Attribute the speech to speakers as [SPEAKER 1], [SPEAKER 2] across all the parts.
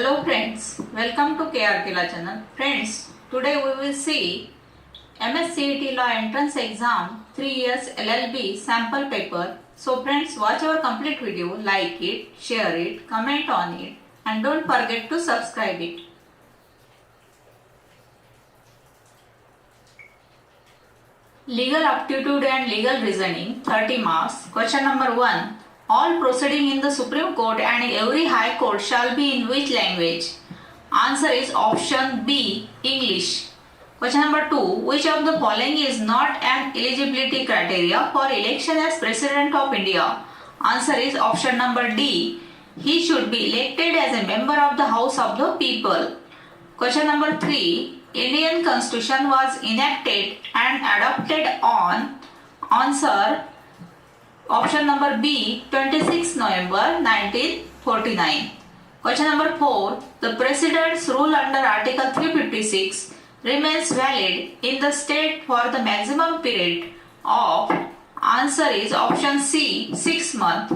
[SPEAKER 1] Hello friends, welcome to KR Kila channel. Friends, today we will see MSCET Law Entrance Exam 3 years LLB sample paper. So friends, watch our complete video, like it, share it, comment on it and don't forget to subscribe it. Legal aptitude and legal reasoning 30 marks. Question number 1. All proceeding in the Supreme Court and every High Court shall be in which language? Answer is option B, English. Question number 2. Which of the following is not an eligibility criteria for election as President of India? Answer is option number D. He should be elected as a member of the House of the People. Question number 3. Indian Constitution was enacted and adopted on answer option number B 26 November 1949. Question number 4. The President's rule under Article 356 remains valid in the state for the maximum period of answer is option C 6 months.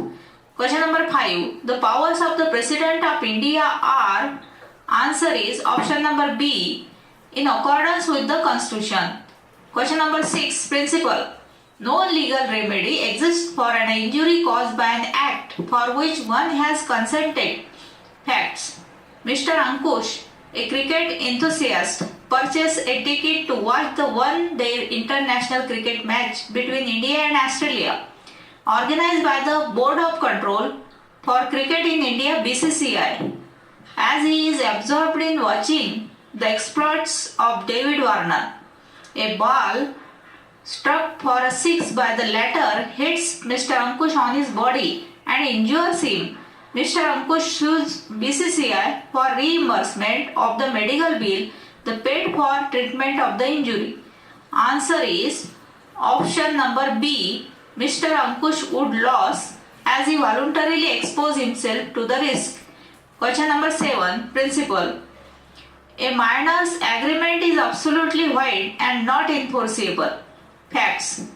[SPEAKER 1] Question number 5. The powers of the President of India are answer is option number B in accordance with the Constitution. Question number 6. Principle. No legal remedy exists for an injury caused by an act for which one has consented. Facts. Mr. Ankush, a cricket enthusiast, purchased a ticket to watch the one-day international cricket match between India and Australia, organized by the Board of Control for Cricket in India (BCCI). As he is absorbed in watching the exploits of David Warner, a ball struck for a six by the latter hits Mr. Ankush on his body and injures him. Mr. Ankush sues BCCI for reimbursement of the medical bill they paid for treatment of the injury. Answer is option number B. Mr. Ankush would lose as he voluntarily exposed himself to the risk. Question number 7. Principle. A minor's agreement is absolutely void and not enforceable. Facts.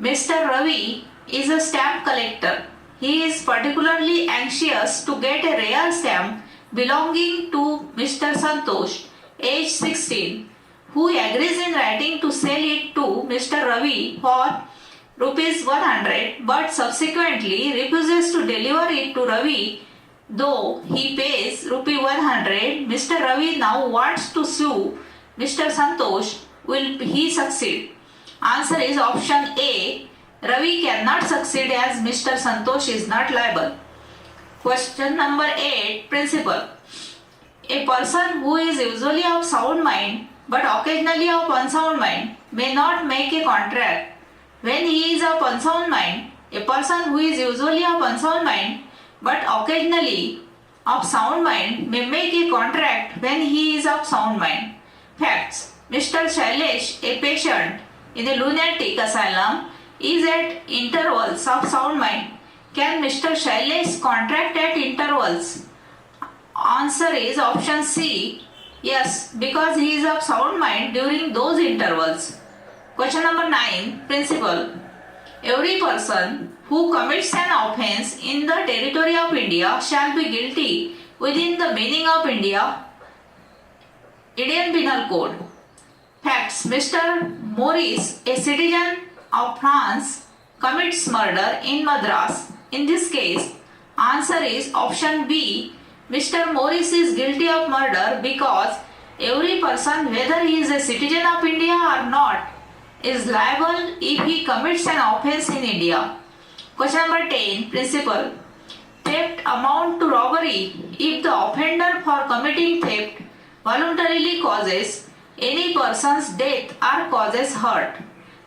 [SPEAKER 1] Mr. Ravi is a stamp collector. He is particularly anxious to get a rare stamp belonging to Mr. Santosh, age 16, who agrees in writing to sell it to Mr. Ravi for rupees 100 but subsequently refuses to deliver it to Ravi. Though he pays rupee 100, Mr. Ravi now wants to sue Mr. Santosh. Will he succeed? Answer is option A. Ravi cannot succeed as Mr. Santosh is not liable. Question number 8. Principle. A person who is usually of sound mind but occasionally of unsound mind may not make a contract. When he is of unsound mind, a person who is usually of unsound mind but occasionally of sound mind may make a contract when he is of sound mind. Facts. Mr. Shailesh, a patient in a lunatic asylum, is at intervals of sound mind. Can Mr. Shailesh contract at intervals? Answer is option C. Yes, because he is of sound mind during those intervals. Question number 9. Principle. Every person who commits an offence in the territory of India shall be guilty within the meaning of Indian Penal Code. Facts. Mr. Maurice, a citizen of France, commits murder in Madras. In this case, answer is option B. Mr. Maurice is guilty of murder because every person, whether he is a citizen of India or not, is liable if he commits an offence in India. Question number 10. Principle. Theft amount to robbery if the offender for committing theft voluntarily causes any person's death or causes hurt.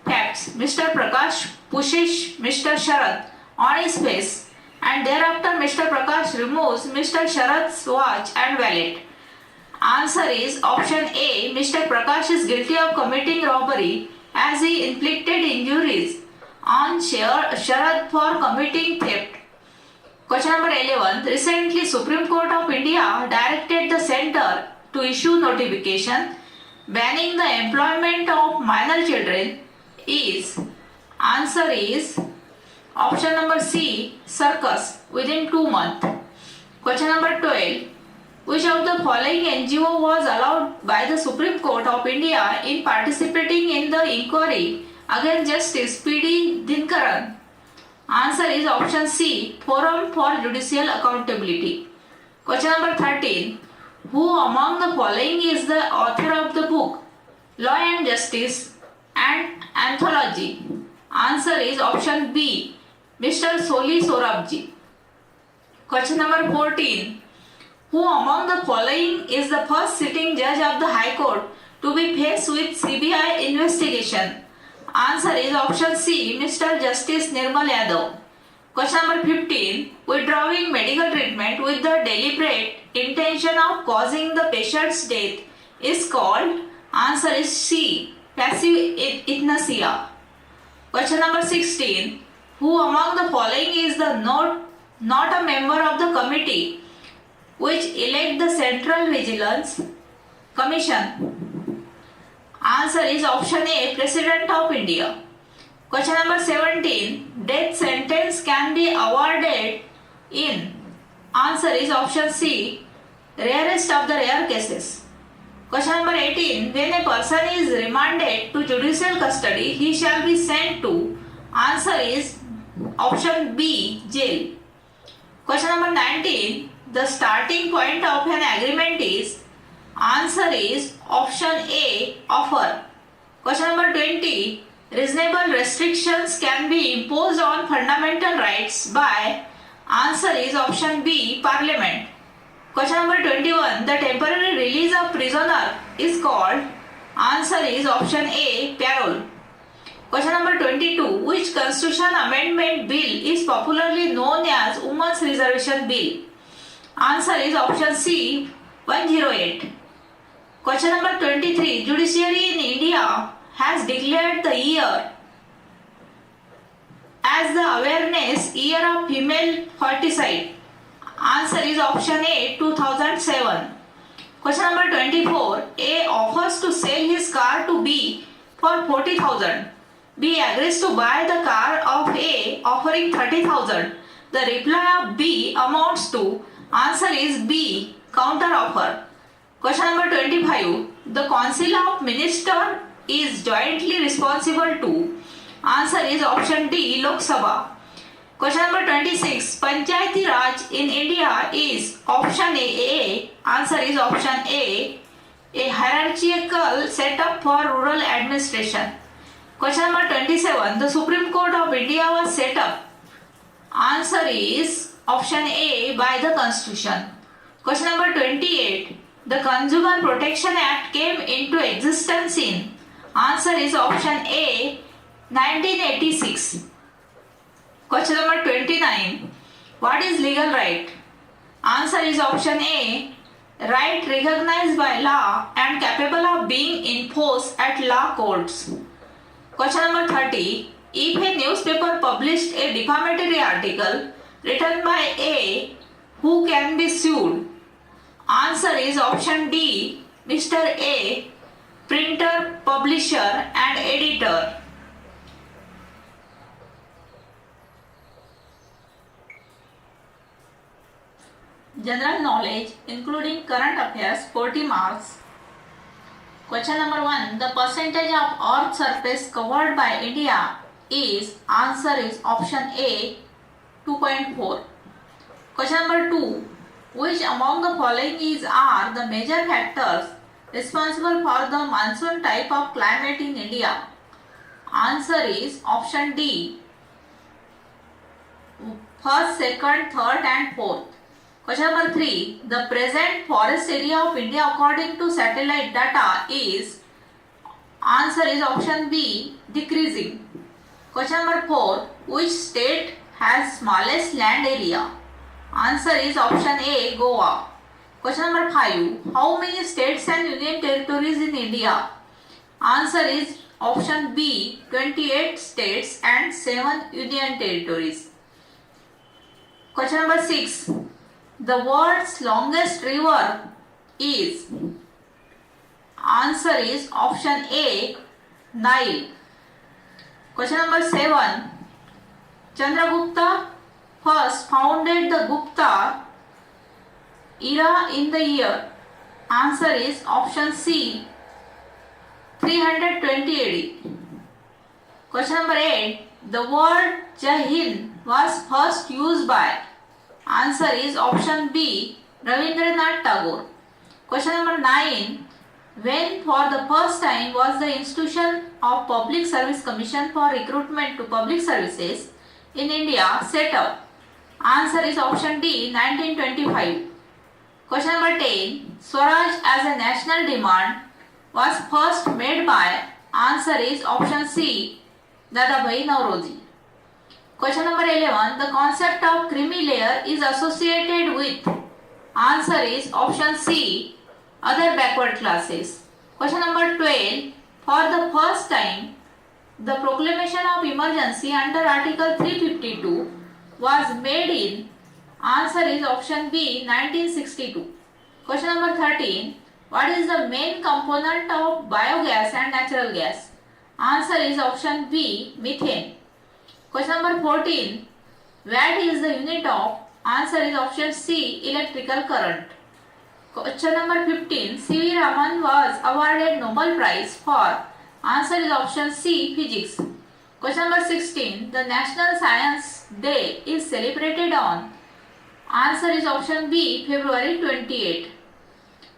[SPEAKER 1] Facts. Mr. Prakash pushes Mr. Sharath on his face and thereafter Mr. Prakash removes Mr. Sharath's watch and wallet. Answer is option A. Mr. Prakash is guilty of committing robbery as he inflicted injuries on Sharath for committing theft. Question number 11. Recently, Supreme Court of India directed the centre to issue notification banning the employment of minor children. Answer is option number C. Circus within 2 months. Question number 12. Which of the following NGO was allowed by the Supreme Court of India in participating in the inquiry against Justice P.D. Dinkaran? Answer is option C, Forum for Judicial Accountability. Question number 13. Who among the following is the author of the book Law and Justice and Anthology? Answer is option B, Mr. Soli Sorabji. Question number 14. Who among the following is the first sitting judge of the High Court to be faced with CBI investigation? Answer is option C, Mr. Justice Nirmal Yadav. Question number 15. Withdrawing medical treatment with the deliberate intention of causing the patient's death is called? Answer is C, passive euthanasia. Question number 16. Who among the following is the not a member of the committee which elect the Central Vigilance Commission? Answer is option A, President of India. Question number 17. Death sentence can be awarded in? Answer is option C, rarest of the rare cases. Question number 18. When a person is remanded to judicial custody, he shall be sent to? Answer is option B, jail. Question number 19. The starting point of an agreement is? Answer is option A, offer. Question number 20. Reasonable restrictions can be imposed on fundamental rights by? Answer is option B, Parliament. Question number 21. The temporary release of prisoner is called? Answer is option A, parole. Question number 22. Which constitution amendment bill is popularly known as Women's Reservation Bill? Answer is option C, 108. Question number 23. Judiciary in India has declared the year as the Awareness Year of Female Foeticide. Answer is option A, 2007. Question number 24. A offers to sell his car to B for 40,000. B agrees to buy the car of A offering 30,000. The reply of B amounts to? Answer is B, counter offer. Question number 25. The Council of Ministers is jointly responsible to? Answer is option D, Lok Sabha. Question number 26. Panchayati Raj in India is? Option A. Answer is option A hierarchical setup for rural administration. Question number 27. The Supreme Court of India was set up? Answer is option A, by the Constitution. Question number 28. The Consumer Protection Act came into existence in? Answer is option A, 1986. Question number 29. What is legal right? Answer is option A, right recognized by law and capable of being enforced at law courts. Question number 30. If a newspaper published a defamatory article written by A, who can be sued? Answer is option D, Mr. A, printer, publisher and editor. General knowledge including current affairs, 40 marks. Question number 1. The percentage of earth surface covered by India is? Answer is option A, 2.4. Question number 2. Which among the following are the major factors responsible for the monsoon type of climate in India? Answer is option D, first, second, third and fourth. Question number 3. The present forest area of India according to satellite data is? Answer is option B, decreasing. Question number 4. Which state has smallest land area? Answer is option A, Goa. Question number 5. How many states and union territories in India? Answer is option B, 28 states and 7 union territories. Question number 6. The world's longest river is? Answer is option A, Nile. Question number 7. Chandragupta first founded the Gupta era in the year? Answer is option C, 320 AD. Question number 8. The word Jai Hind was first used by? Answer is option B, Rabindranath Tagore. Question number 9. When for the first time was the institution of Public Service Commission for Recruitment to Public Services in India set up? Answer is option D, 1925. Question number 10. Swaraj as a national demand was first made by? Answer is option C, Dadabhai Nauroji. Question number 11. The concept of creamy layer is associated with? Answer is option C, other backward classes. Question number 12. For the first time, the proclamation of emergency under Article 352 was made in? Answer is option B, 1962. Question number 13. What is the main component of biogas and natural gas? Answer is option B, methane. Question number 14. Watt is the unit of? Answer is option C, electrical current. Question number 15. C.V. Raman was awarded Nobel Prize for? Answer is option C, physics. Question number 16. The National Science Day is celebrated on? Answer is option B, February 28.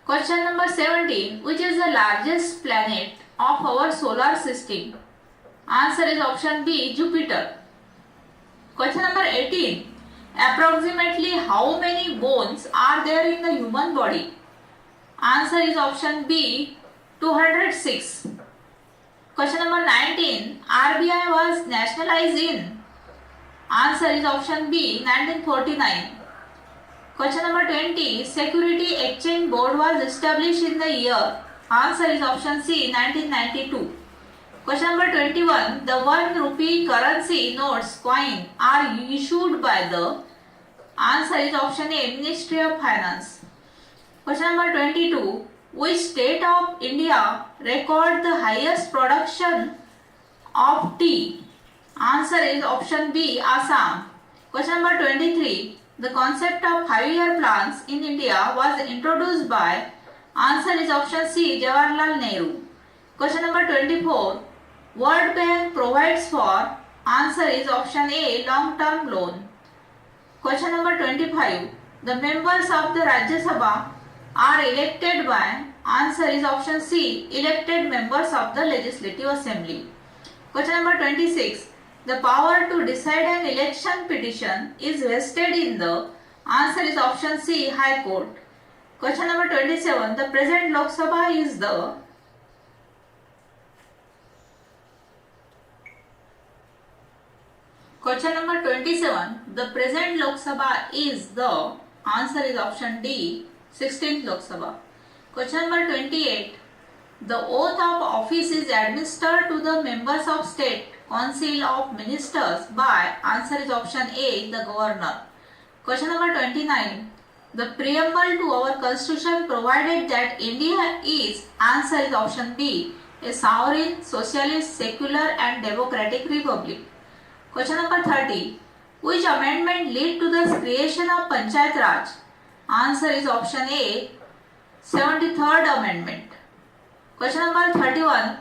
[SPEAKER 1] Question number 17. Which is the largest planet of our solar system? Answer is option B, Jupiter. Question number 18. Approximately how many bones are there in the human body? Answer is option B, 206. Question number 19. RBI was nationalized in? Answer is option B, 1949. Question number 20. Security Exchange Board was established in the year? Answer is option C, 1992. Question number 21. The 1 rupee currency notes coin are issued by the? Answer is option A, Ministry of Finance. Question number 22. Which state of India record the highest production of tea? Answer is option B, Assam. Question number 23. The concept of 5-year plans in India was introduced by? Answer is option C, Jawaharlal Nehru. Question number 24. World Bank provides for? Answer is option A, long-term loan. Question number 25. The members of the Rajya Sabha are elected by? Answer is option C, elected members of the Legislative Assembly. Question number 26. The power to decide an election petition is vested in the? Answer is option C, High Court. Question number 27. The present Lok Sabha is the? Question number 27. The present Lok Sabha is the? Answer is option D, 16th Lok Sabha. Question number 28. The oath of office is administered to the members of State Council of Ministers by? Answer is option A, the Governor. Question number 29. The preamble to our Constitution provided that India is? Answer is option B, a sovereign, socialist, secular and democratic republic. Question number 30. Which amendment led to the creation of Panchayat Raj? Answer is option A, 73rd Amendment. Question number 31.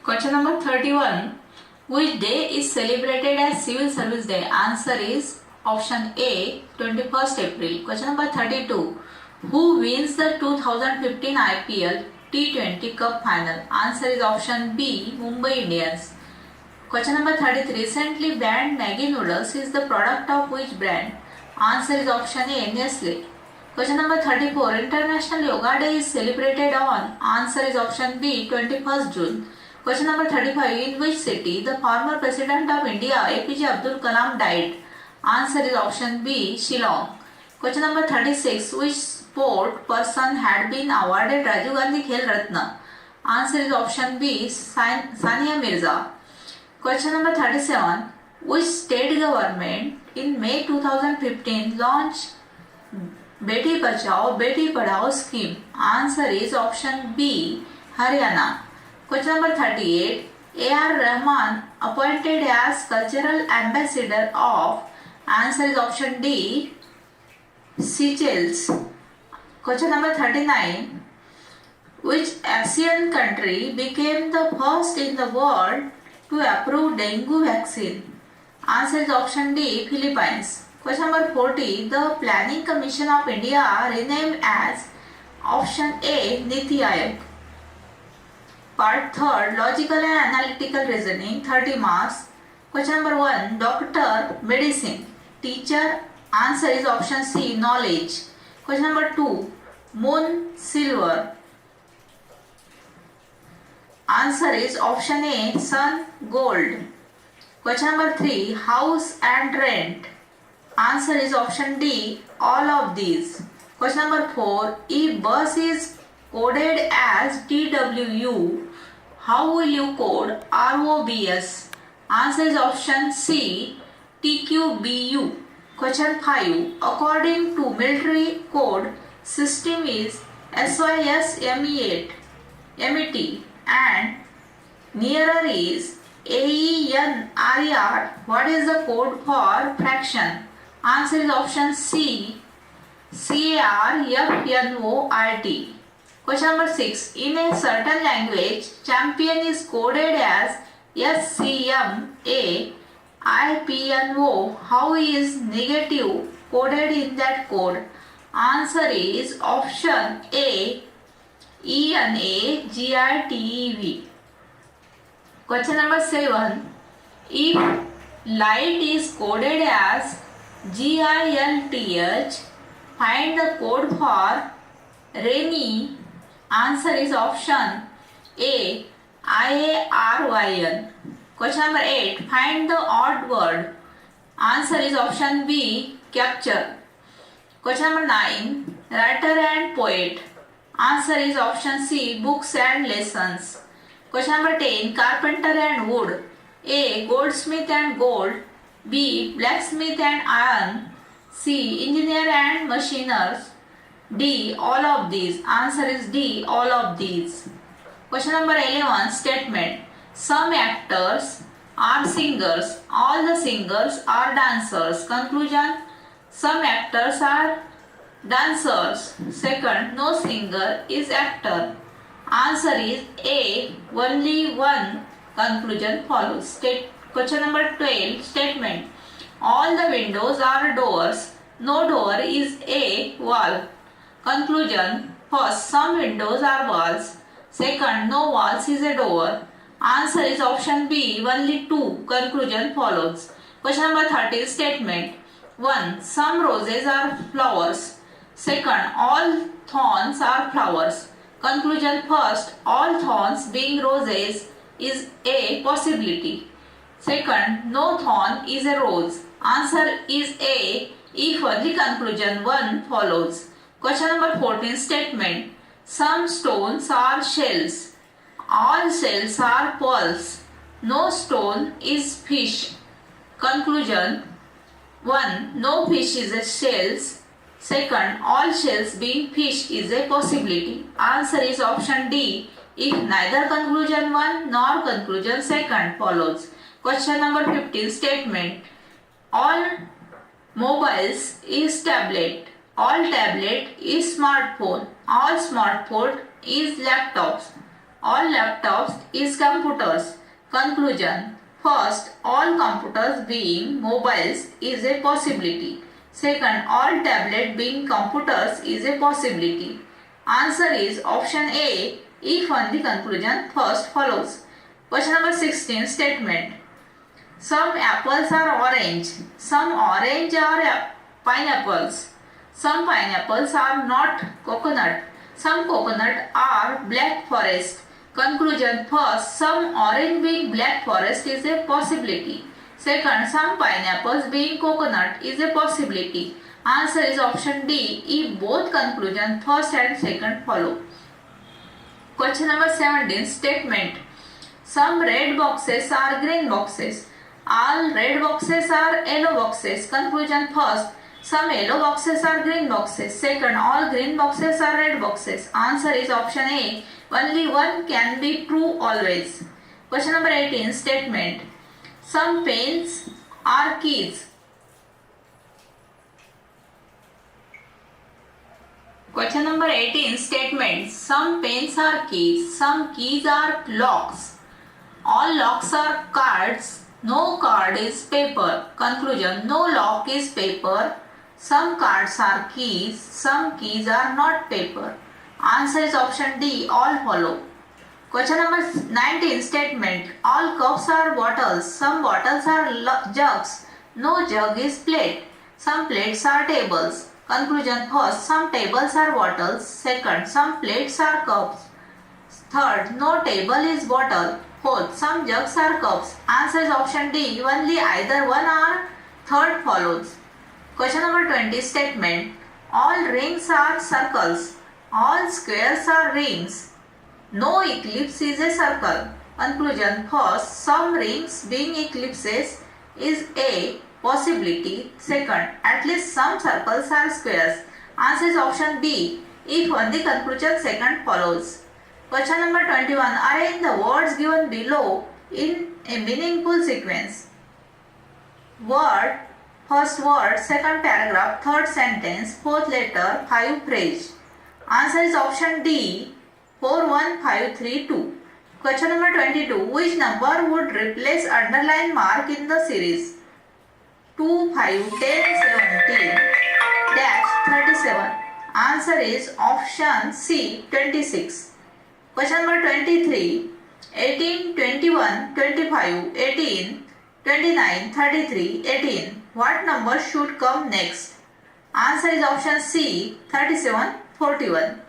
[SPEAKER 1] Question number 31. Which day is celebrated as Civil Service Day? Answer is option A, 21st April. Question number 32. Who wins the 2015 IPL T20 Cup Final? Answer is option B, Mumbai Indians. Question number 33. Recently banned Maggi noodles is the product of which brand? Answer is option A, Nestle. Question number 34. International Yoga Day is celebrated on? Answer is option B, 21st June. Question number 35. In which city the former President of India APJ Abdul Kalam died? Answer is option B, Shillong. Question number 36. Which sport person had been awarded Rajiv Gandhi Khel Ratna? Answer is option B, Sania Mirza. Question number 37. Which state government in May 2015 launched Beti Bachao Beti Padhao scheme? Answer is option B, Haryana. Question number 38. A.R. Rahman appointed as cultural ambassador of? Answer is option D, Seychelles. Question number 39. Which Asian country became the first in the world to approve dengue vaccine? Answer is option D, Philippines. Question number 40. The Planning Commission of India renamed as? Option A, Niti Aayog. Part 3. Logical and analytical reasoning, 30 marks. Question number 1. Doctor, medicine. Teacher, answer is option C, knowledge. Question number 2. Moon, silver. Answer is option A, sun, gold. Question number 3. House and rent. Answer is option D, all of these. Question number 4. If bus is coded as TWU, how will you code ROBS? Answer is option C, TQBU. Question 5. According to military code, system is SYS MET and nearer is AENRER. What is the code for fraction? Answer is option C, CARFNORT. Question number 6. In a certain language, champion is coded as SCMA IPNO. How is negative coded in that code? Answer is option A, ENAGITEV. Question number 7. If light is coded as GILTH, find the code for rainy. Answer is option A, IARYN. Question number 8. Find the odd word. Answer is option B, capture. Question number 9. Writer and poet. Answer is option C, books and lessons. Question number 10. Carpenter and wood. A, goldsmith and gold. B, blacksmith and iron. C, engineer and machiners. D, all of these. Answer is D, all of these. Question number 11. Statement. Some actors are singers. All the singers are dancers. Conclusion. Some actors are dancers. Second, no singer is actor. Answer is A, only one. Conclusion follows. Question number 12. Statement. All the windows are doors. No door is a wall. Conclusion. First, some windows are walls. Second, no walls is a door. Answer is option B, only two. Conclusion follows. Question number 30. Statement. 1. Some roses are flowers. Second, all thorns are flowers. Conclusion. First, all thorns being roses is a possibility. Second, no thorn is a rose. Answer is A, if only conclusion 1 follows. Question number 14. Statement. Some stones are shells. All shells are pearls. No stone is fish. Conclusion. 1. No fish is a shells. Second, all shells being fish is a possibility. Answer is option D, if neither conclusion 1 nor conclusion 2 follows. Question number 15. Statement. All mobiles is tablet. All tablet is smartphone. All smartphone is laptops. All laptops is computers. Conclusion. First, all computers being mobiles is a possibility. Second, all tablet being computers is a possibility. Answer is option A, if only conclusion first follows. Question number 16. Statement. Some apples are orange. Some orange are pineapples. Some pineapples are not coconut. Some coconut are black forest. Conclusion. First, some orange being black forest is a possibility. Second, some pineapples being coconut is a possibility. Answer is option D, if both conclusion first and second follow. Question number 17. Statement. Some red boxes are green boxes. All red boxes are yellow boxes. Conclusion. First, some yellow boxes are green boxes. Second, all green boxes are red boxes. Answer is option A, only one can be true always. Question number 18 statement. Some pens are keys. Question number 18 statement. Some pens are keys. Some keys are locks. All locks are cards. No card is paper. Conclusion. No lock is paper. Some cards are keys. Some keys are not paper. Answer is option D. All follow. Question number 19 statement. All cups are bottles. Some bottles are jugs. No jug is plate. Some plates are tables. Conclusion. First, some tables are bottles. Second, some plates are cups. Third, no table is bottle. Fourth, some jugs are cups. Answer is option D. Only either one or third follows. Question number 20 statement. All rings are circles. All squares are rings. No eclipse is a circle. Conclusion. First, some rings being eclipses is a possibility. Second, at least some circles are squares. Answer is option B. If only conclusion second follows. Question number 21. Arrange the words given below in a meaningful sequence. Word, first word, second paragraph, third sentence, fourth letter, 5 phrase. Answer is option D. 41532. Question number 22. Which number would replace underline mark in the series? 2, 5, 10, 17, dash 37. Answer is option C. 26. Question number 23. 18, 21, 25, 18, 29, 33, 18. What number should come next? Answer is option C. 37, 41.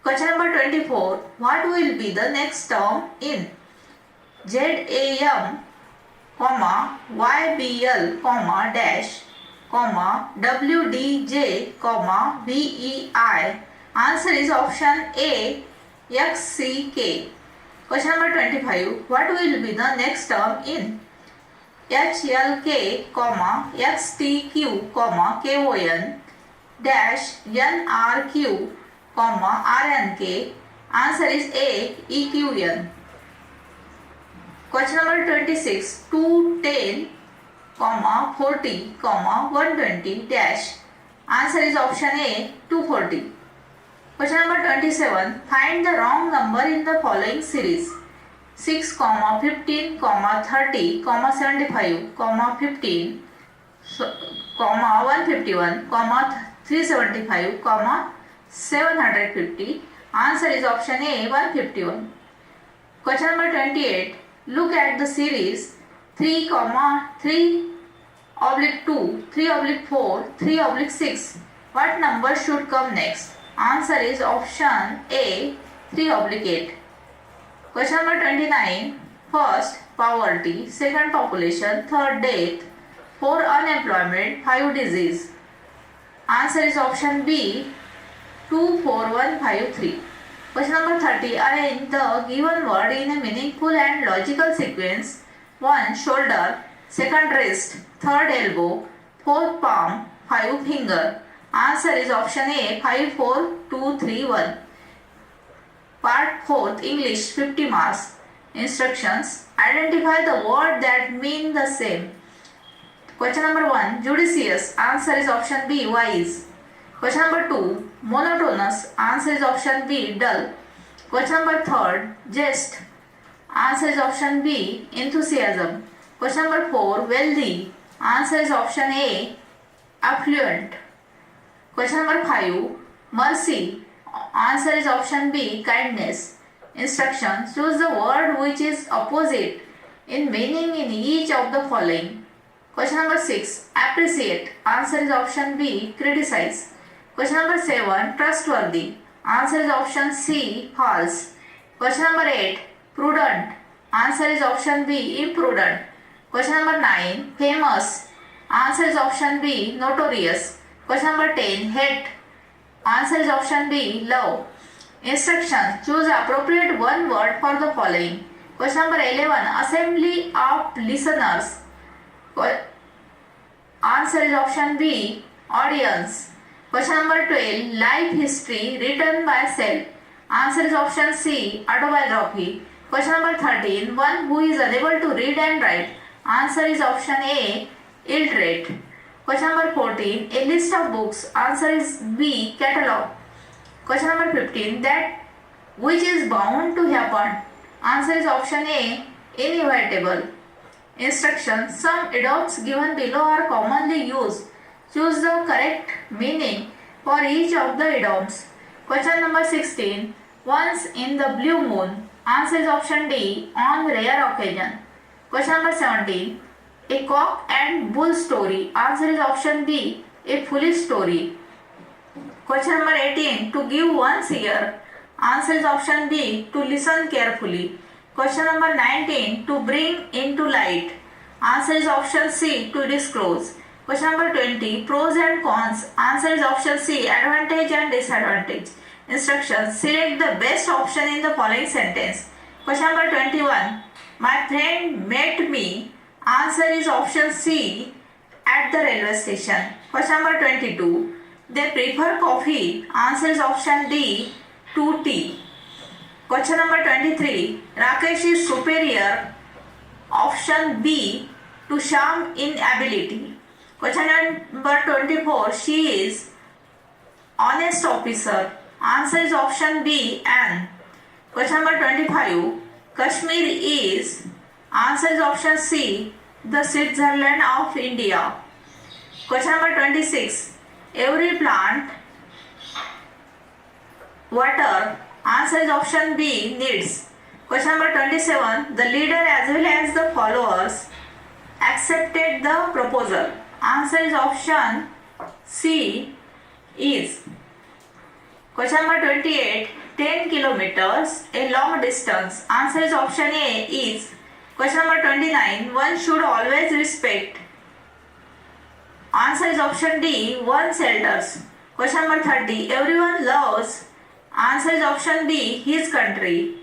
[SPEAKER 1] Question number 24. What will be the next term in ZAM, YBL, dash, WDJ, VEI? Answer is option A. XCK. Question number 25. What will be the next term in HLK, XTQ, KON, dash, NRQ, RNK? Answer is A. EQN. Question number 26. 210, 40, 120, dash. Answer is option A. 240. Question number 27. Find the wrong number in the following series. 6, 15, 30, 75, 15, 151, 375, 750. Answer is option A. 151. Question number 28. Look at the series 3, 3 oblique 2, 3 oblique 4, 3 oblique 6. What number should come next? Answer is option A. 3 oblique 8. Question number 29. First, poverty. Second, population. Third, death. 4, unemployment. 5, disease. Answer is option B. 24153. Question number 30. Arrange the given word in a meaningful and logical sequence. 1, shoulder. Second, wrist. Third, elbow. Fourth, palm. 5, finger. Answer is option A. 5, 4, 2, 3, 1. Part 4th, English, 50 marks. Instructions. Identify the word that mean the same. Question number 1. Judicious. Answer is option B. Wise. Question number 2. Monotonous. Answer is option B. Dull. Question number 3. Jest. Answer is option B. Enthusiasm. Question number 4. Wealthy. Answer is option A. Affluent. Question number 5. Mercy. Answer is option B. Kindness. Instructions. Choose the word which is opposite in meaning in each of the following. Question number 6. Appreciate. Answer is option B. Criticize. Question number 7. Trustworthy. Answer is option C. False. Question number 8. Prudent. Answer is option B. Imprudent. Question number 9. Famous. Answer is option B. Notorious. Question number 10. Hate. Answer is option B. Love. Instructions. Choose appropriate one word for the following. Question number 11. Assembly of listeners. Answer is option B. Audience. Question number 12. Life history written by self. Answer is option C. Autobiography. Question number 13. One who is unable to read and write. Answer is option A, illiterate. Question number 14. A list of books. Answer is B, catalog. Question number 15. That which is bound to happen. Answer is option A, inevitable. Instructions. Some idioms given below are commonly used. Choose the correct meaning for each of the idioms. Question number 16. Once in the blue moon. Answer is option D, on rare occasion. Question number 17. A cock and bull story. Answer is option B, a foolish story. Question number 18. To give one's ear. Answer is option B, to listen carefully. Question number 19. To bring into light. Answer is option C, to disclose. Question number 20. Pros and cons. Answer is option C, advantage and disadvantage. Instructions. Select the best option in the following sentence. Question number 21. My friend met me. Answer is option C, at the railway station. Question number 22. They prefer coffee. Answer is option D, to tea. Question number 23. Rakesh is superior. Option B, to Shyam in ability. Question number 24. She is honest officer. Answer is option B, Anne. Question number 25. Kashmir is. Answer is option C, the Switzerland of India. Question number 26. Every plant water. Answer is option B, needs. Question number 27. The leader as well as the followers accepted the proposal. Answer is option C, is. Question number 28. 10 kilometers, a long distance. Answer is option A, is. Question number 29. One should always respect. Answer is option D, one's elders. Question number 30. Everyone loves. Answer is option B, his country.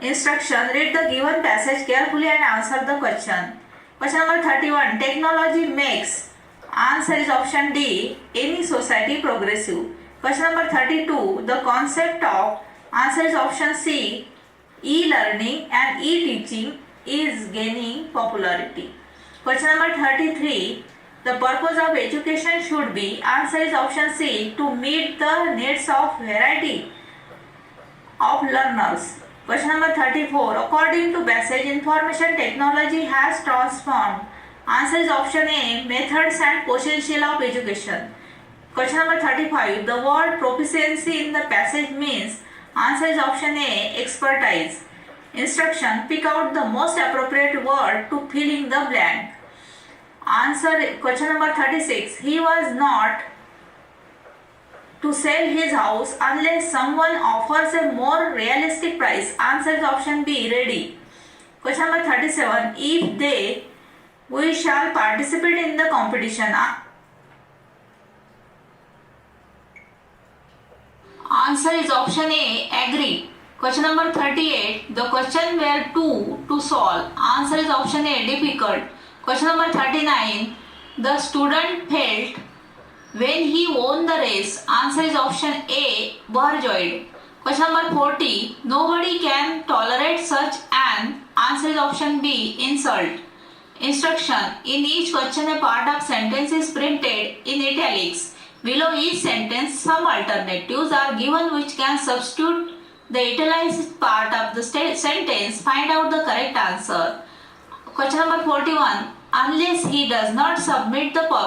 [SPEAKER 1] Instruction. Read the given passage carefully and answer the question. Question number 31. Technology makes. Answer is option D, any society progressive. Question number 32. The concept of. Answer is option C, e-learning and e-teaching is gaining popularity. Question number 33. The purpose of education should be. Answer is option C, to meet the needs of variety of learners. Question number 34. According to passage, information technology has transformed. Answer is option A, methods and potential of education. Question number 35. The word proficiency in the passage means. Answer is option A, expertise. Instruction. Pick out the most appropriate word to fill in the blank. Answer. Question number 36. He was not to sell his house unless someone offers a more realistic price. Answer is option B, ready. Question number 37. If they, we shall participate in the competition. Answer is option A, agree. Question number 38. The question were to solve. Answer is option A, difficult. Question number 39. The student felt when he won the race. Answer is option A, overjoyed. Question number 40. Nobody can tolerate such an. Answer is option B, insult. Instruction. In each question a part of sentence is printed in italics. Below each sentence, some alternatives are given which can substitute the italicized part of the sentence. Find out the correct answer. Question number 41. Unless he does not submit the